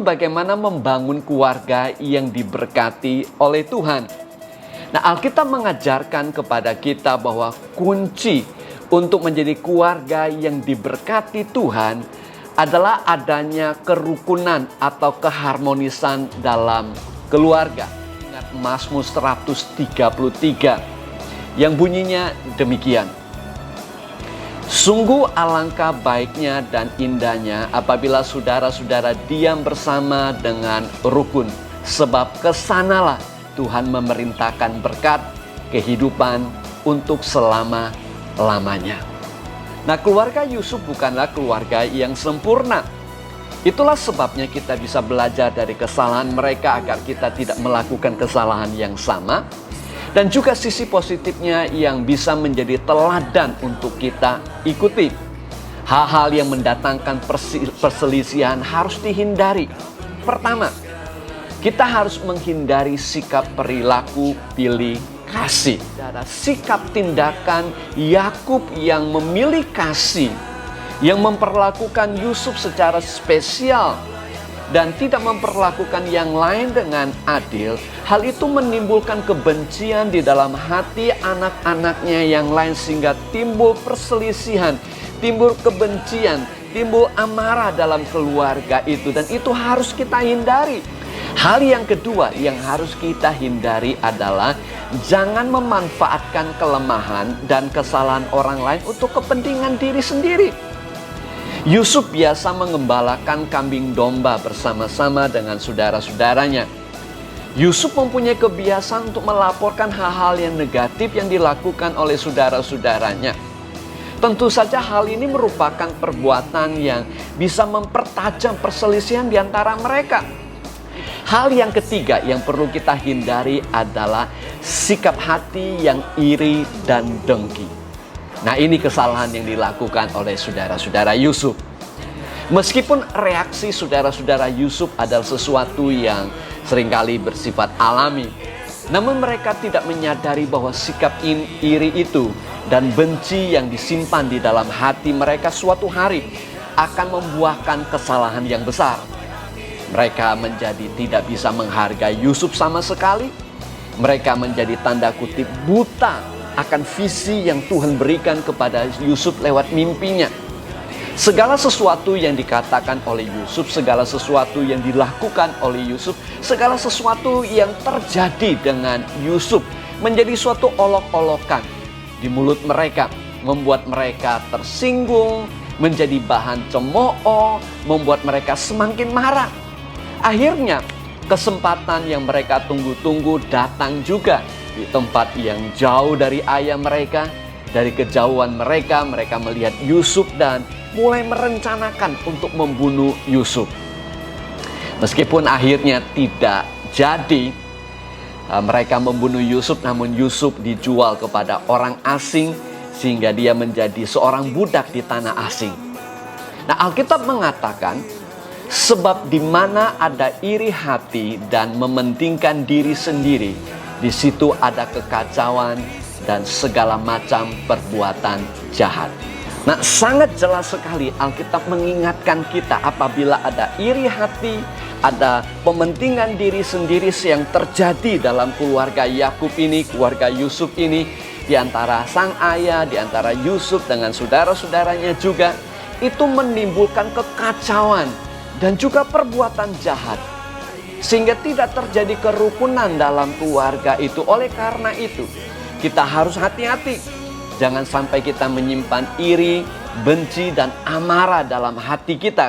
Bagaimana membangun keluarga yang diberkati oleh Tuhan. Nah, Alkitab mengajarkan kepada kita bahwa kunci untuk menjadi keluarga yang diberkati Tuhan adalah adanya kerukunan atau keharmonisan dalam keluarga. Ingat Mazmur 133 yang bunyinya demikian. Sungguh alangkah baiknya dan indahnya apabila saudara-saudara diam bersama dengan rukun. Sebab kesanalah Tuhan memerintahkan berkat kehidupan untuk selama-lamanya. Nah, keluarga Yusuf bukanlah keluarga yang sempurna. Itulah sebabnya kita bisa belajar dari kesalahan mereka agar kita tidak melakukan kesalahan yang sama. Dan juga sisi positifnya yang bisa menjadi teladan untuk kita ikuti. Hal-hal yang mendatangkan perselisihan harus dihindari. Pertama, kita harus menghindari sikap perilaku pilih kasih. Ada sikap tindakan Yakub yang memilih kasih, yang memperlakukan Yusuf secara spesial dan tidak memperlakukan yang lain dengan adil. Hal itu menimbulkan kebencian di dalam hati anak-anaknya yang lain sehingga timbul perselisihan, timbul kebencian, timbul amarah dalam keluarga itu, dan itu harus kita hindari. Hal yang kedua yang harus kita hindari adalah jangan memanfaatkan kelemahan dan kesalahan orang lain untuk kepentingan diri sendiri. Yusuf biasa mengembalakan kambing domba bersama-sama dengan saudara-saudaranya. Yusuf mempunyai kebiasaan untuk melaporkan hal-hal yang negatif yang dilakukan oleh saudara-saudaranya. Tentu saja hal ini merupakan perbuatan yang bisa mempertajam perselisihan di antara mereka. Hal yang ketiga yang perlu kita hindari adalah sikap hati yang iri dan dengki. Nah, ini kesalahan yang dilakukan oleh saudara-saudara Yusuf. Meskipun reaksi saudara-saudara Yusuf adalah sesuatu yang seringkali bersifat alami, namun mereka tidak menyadari bahwa sikap iri itu dan benci yang disimpan di dalam hati mereka suatu hari akan membuahkan kesalahan yang besar. Mereka menjadi tidak bisa menghargai Yusuf sama sekali. Mereka menjadi tanda kutip buta akan visi yang Tuhan berikan kepada Yusuf lewat mimpinya. Segala sesuatu yang dikatakan oleh Yusuf, segala sesuatu yang dilakukan oleh Yusuf, segala sesuatu yang terjadi dengan Yusuf menjadi suatu olok-olokan di mulut mereka, membuat mereka tersinggung, menjadi bahan cemooh, membuat mereka semakin marah. Akhirnya kesempatan yang mereka tunggu-tunggu datang juga di tempat yang jauh dari ayah mereka. Dari kejauhan mereka melihat Yusuf dan mulai merencanakan untuk membunuh Yusuf. Meskipun akhirnya tidak jadi mereka membunuh Yusuf, namun Yusuf dijual kepada orang asing sehingga dia menjadi seorang budak di tanah asing. Nah, Alkitab mengatakan sebab di mana ada iri hati dan mementingkan diri sendiri, di situ ada kekacauan dan segala macam perbuatan jahat. Nah, sangat jelas sekali Alkitab mengingatkan kita apabila ada iri hati, ada pementingan diri sendiri yang terjadi dalam keluarga Yakub ini, keluarga Yusuf ini, di antara sang ayah, di antara Yusuf dengan saudara-saudaranya juga, itu menimbulkan kekacauan dan juga perbuatan jahat. Sehingga tidak terjadi kerukunan dalam keluarga itu. Oleh karena itu, kita harus hati-hati. Jangan sampai kita menyimpan iri, benci, dan amarah dalam hati kita.